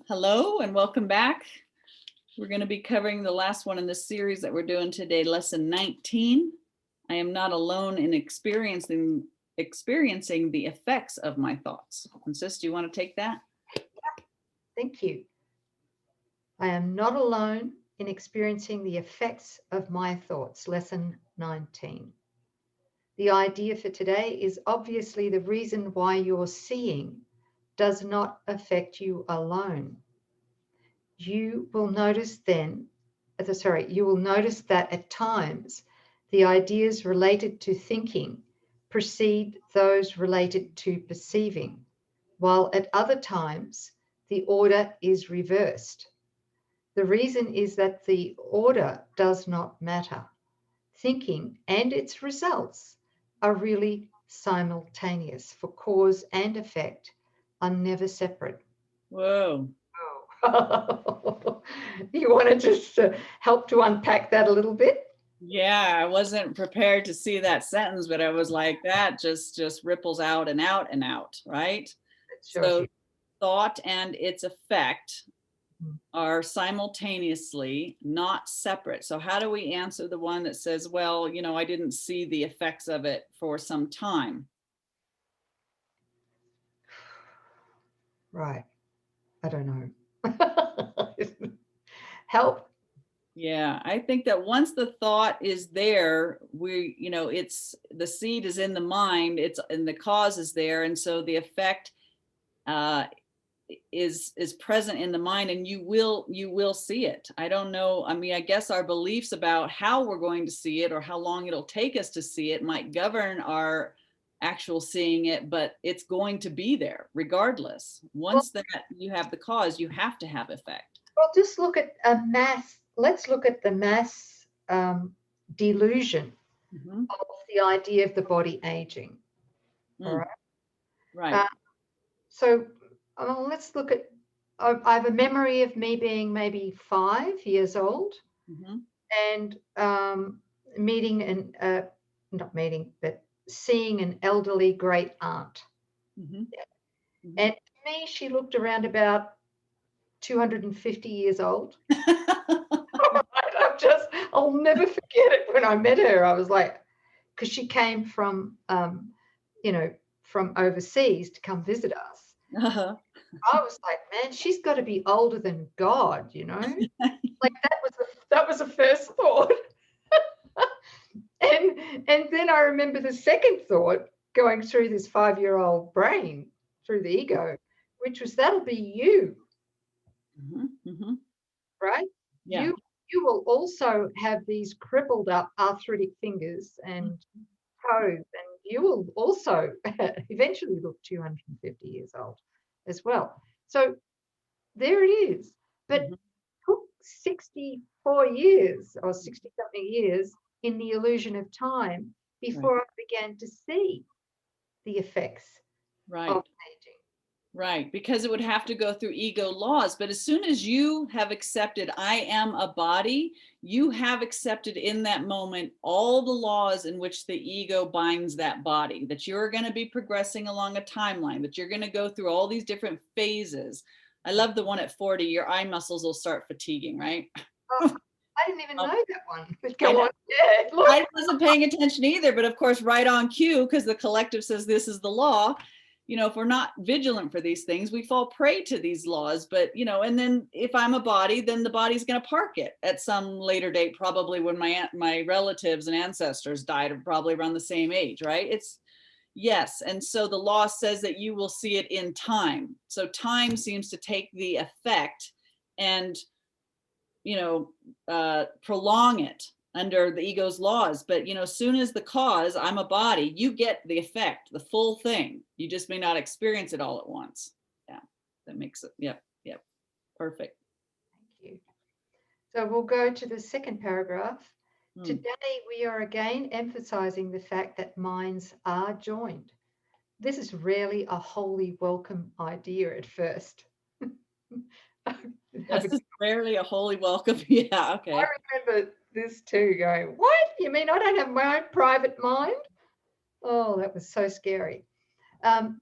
Hello and welcome back. We're going to be covering the last one in this series that we're doing today, lesson 19. I am not alone in experiencing the effects of my thoughts. And sis, do you want to take that? Thank you. I am not alone in experiencing the effects of my thoughts. Lesson 19. The idea for today is obviously the reason why you're seeing does not affect you alone. You will notice that at times the ideas related to thinking precede those related to perceiving, while at other times the order is reversed. The reason is that the order does not matter. Thinking and its results are really simultaneous, for cause and effect are never separate. Whoa. Oh. You want to just help to unpack that a little bit? Yeah, I wasn't prepared to see that sentence, but I was like, that just ripples out and out and out, right? It shows So you. thought and its effect Mhm. are simultaneously, not separate. So how do we answer the one that says, well, I didn't see the effects of it for some time? Right. I don't know. Help. Yeah, I think that once the thought is there, it's the seed is in the mind, and the cause is there, and so the effect uh, is present in the mind, and you will see it. I don't know. I mean, I guess our beliefs about how we're going to see it or how long it'll take us to see it might govern our actual seeing it, but it's going to be there regardless. Well, Once that you have the cause, you have to have effect. well, just look at a mass. Let's look at the mass delusion Mm-hmm. of the idea of the body aging. All Mm, right. right. Uh, so let's look at. I have a memory of me being maybe 5 years old Mm-hmm. and meeting not meeting, but seeing an elderly great aunt. Mm-hmm. And to me, she looked around about 250 years old. I'll never forget it when I met her. I was like, because she came from, from overseas to come visit us. Uh-huh. I was like, man, she's got to be older than God, you know? Like that was the first thought. And then I remember the second thought going through this 5-year-old brain, through the ego, which was that'll be you, Mm-hmm. Mm-hmm. right? Yeah. You will also have these crippled up arthritic fingers and toes, and you will also eventually look 250 years old as well. So there it is. But Mm-hmm. it took 64 years or 60 something years in the illusion of time Right. before I began to see the effects of Right. aging. Right, because it would have to go through ego laws. But as soon as you have accepted, I am a body, you have accepted in that moment all the laws in which the ego binds that body, that you're going to be progressing along a timeline, that you're going to go through all these different phases. I love the one at 40, your eye muscles will start fatiguing, right? Oh, I didn't even know that one. But I go know. on. Yeah, look. I wasn't paying attention either, but of course, right on cue, because the collective says this is the law. If we're not vigilant for these things, we fall prey to these laws. But, and then if I'm a body, then the body's going to park it at some later date, probably when my relatives and ancestors died, probably around the same age, right? Yes. And so the law says that you will see it in time. So time seems to take the effect and prolong it under the ego's laws. But as soon as the cause, I'm a body, you get the effect, the full thing. You just may not experience it all at once. Yeah, that makes it. Yep, perfect. Thank you. So we'll go to the second paragraph. Hmm. Today, we are again emphasizing the fact that minds are joined. This is rarely a wholly welcome idea at first. This is rarely a holy welcome. Yeah, I okay. remember this too, going, what? You mean I don't have my own private mind? Oh, that was so scary. Um,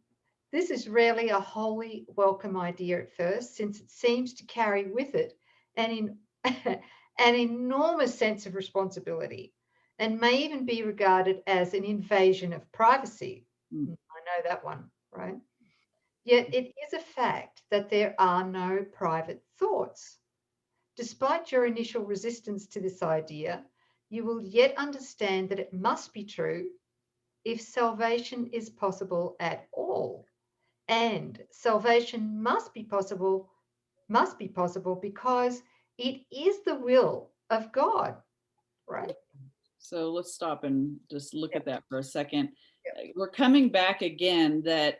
This is rarely a wholly welcome idea at first, since it seems to carry with it an, an enormous sense of responsibility and may even be regarded as an invasion of privacy. Mm. I know that one, right? Yet it is a fact that there are no private thoughts. Despite your initial resistance to this idea, you will yet understand that it must be true if salvation is possible at all. And salvation must be possible because it is the will of God, right? So let's stop and just look Yeah. at that for a second. Yeah. We're coming back again that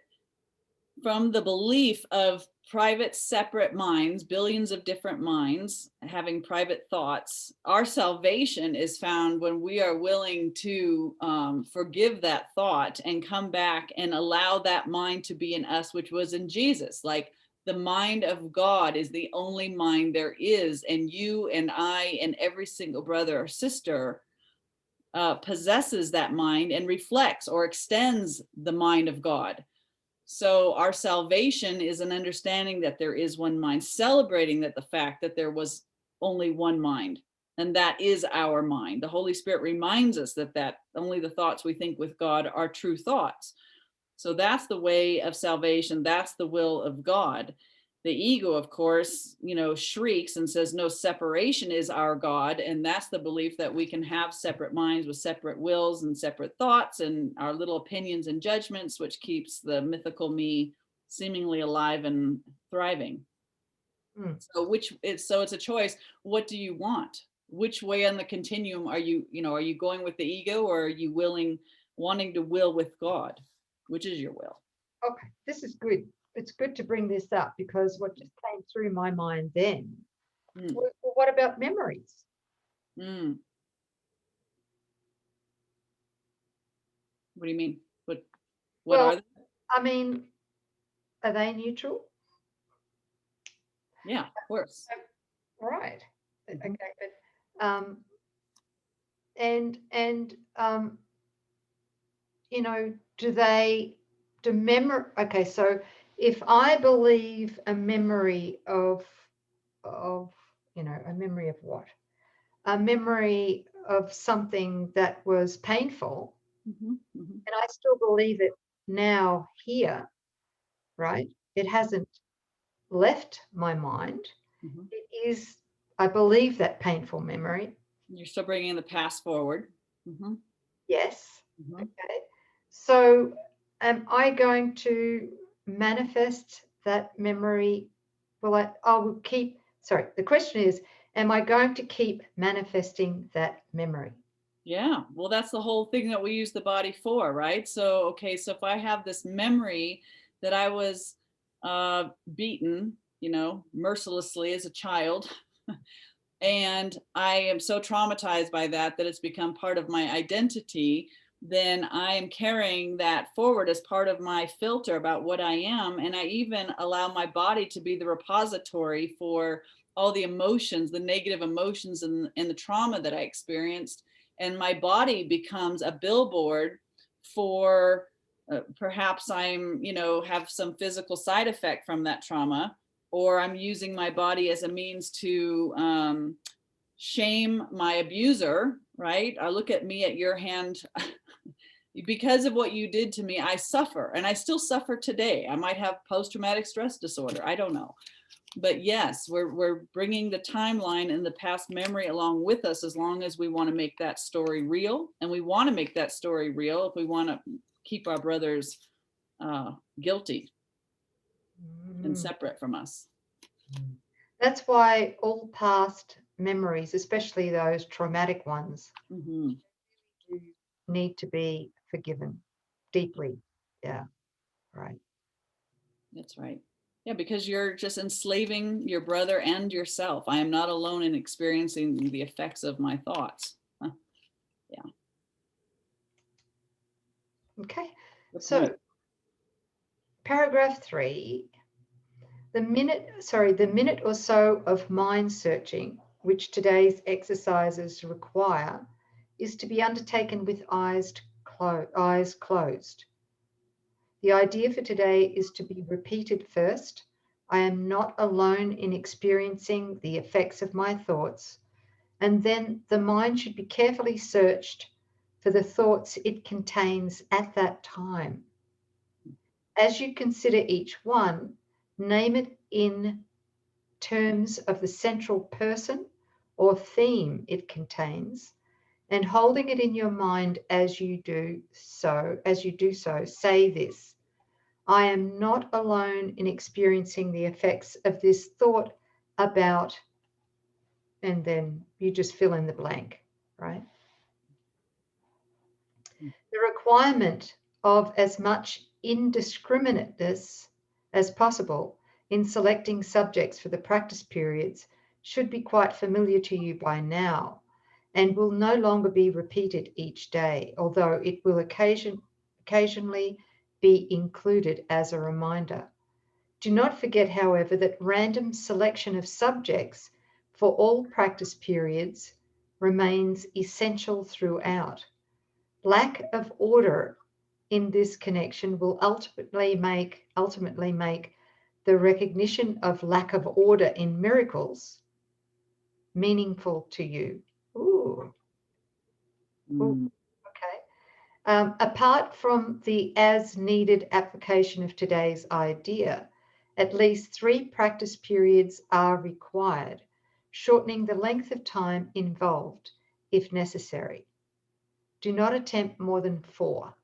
from the belief of private, separate minds, billions of different minds having private thoughts, our salvation is found when we are willing to forgive that thought and come back and allow that mind to be in us, which was in Jesus. Like the mind of God is the only mind there is, and you and I and every single brother or sister possesses that mind and reflects or extends the mind of God. So our salvation is an understanding that there is one mind, celebrating that the fact that there was only one mind, and that is our mind. The Holy Spirit reminds us that only the thoughts we think with God are true thoughts. So that's the way of salvation. That's the will of God. The ego, of course, shrieks and says, no, separation is our God. And that's the belief that we can have separate minds with separate wills and separate thoughts and our little opinions and judgments, which keeps the mythical me seemingly alive and thriving. Mm. So it's a choice. What do you want? Which way on the continuum are you going with the ego, or are you wanting to will with God? Which is your will? Okay, this is good. It's good to bring this up because what just came through my mind then Mm, was, well, what about memories? mm. What do you mean? What Well, are they? I mean, are they neutral? Yeah, of course. Right. Mhm. Okay, but and do memory, okay, so if I believe a memory of a memory of what? A memory of something that was painful, Mhm, mhm, and I still believe it now here, right? It hasn't left my mind. mhm. It is, I believe that painful memory. You're still bringing the past forward. Mhm, Yes. mhm. Okay. So am I going to manifest that memory? I will keep, sorry, the question is, am I going to keep manifesting that memory? Yeah, well, that's the whole thing that we use the body for, right? So, okay, so if I have this memory that I was beaten, mercilessly as a child, and I am so traumatized by that it's become part of my identity, then I am carrying that forward as part of my filter about what I am. And I even allow my body to be the repository for all the emotions, the negative emotions and the trauma that I experienced. And my body becomes a billboard for perhaps have some physical side effect from that trauma, or I'm using my body as a means to shame my abuser, right? I look at me at your hand. Because of what you did to me, I suffer, and I still suffer today. I might have post-traumatic stress disorder. I don't know. But yes, we're bringing the timeline and the past memory along with us, as long as we want to make that story real. And we want to make that story real if we want to keep our brothers guilty and Mm. separate from us. That's why all past memories, especially those traumatic ones, Mm-hmm. do need to be forgiven deeply. Yeah, right. That's right. Yeah, because you're just enslaving your brother and yourself. I am not alone in experiencing the effects of my thoughts. Huh. Yeah, Okay. good point. So, paragraph 3, the minute or so of mind searching, which today's exercises require, is to be undertaken with eyes closed. The idea for today is to be repeated first. I am not alone in experiencing the effects of my thoughts. And then the mind should be carefully searched for the thoughts it contains at that time. As you consider each one, name it in terms of the central person or theme it contains, and holding it in your mind as you do so, say this: I am not alone in experiencing the effects of this thought about, and then you just fill in the blank, right? The requirement of as much indiscriminateness as possible in selecting subjects for the practice periods should be quite familiar to you by now and will no longer be repeated each day, although it will occasionally be included as a reminder. Do not forget, however, that random selection of subjects for all practice periods remains essential throughout. Lack of order in this connection will ultimately make the recognition of lack of order in miracles meaningful to you. Ooh. Ooh. Okay. Apart from the as-needed application of today's idea, at least 3 practice periods are required, shortening the length of time involved if necessary. Do not attempt more than 4.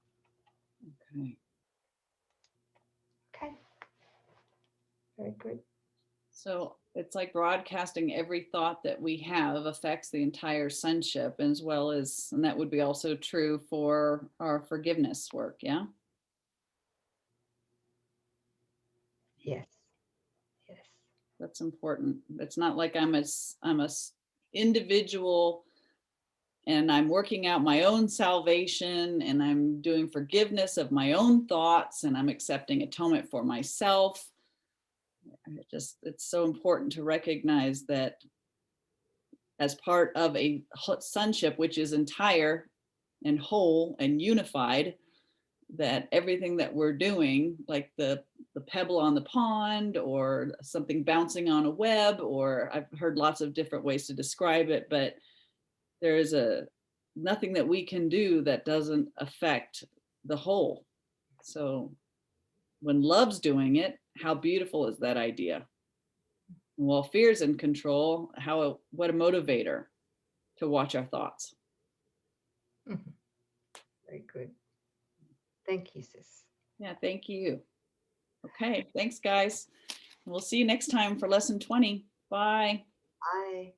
Okay. Okay. Very good. So it's like broadcasting every thought that we have affects the entire sonship, as well as, and that would be also true for our forgiveness work. Yeah. Yes. Yes. That's important. It's not like I'm a individual and I'm working out my own salvation and I'm doing forgiveness of my own thoughts and I'm accepting atonement for myself. It's so important to recognize that as part of a sonship, which is entire and whole and unified, that everything that we're doing, like the pebble on the pond or something bouncing on a web, or I've heard lots of different ways to describe it, but there is nothing that we can do that doesn't affect the whole. So when love's doing it, how beautiful is that idea? And while fear's in control, what a motivator to watch our thoughts. Mm-hmm. Very good. Thank you, sis. Yeah, thank you. Okay, thanks guys. We'll see you next time for lesson 20. Bye. Bye.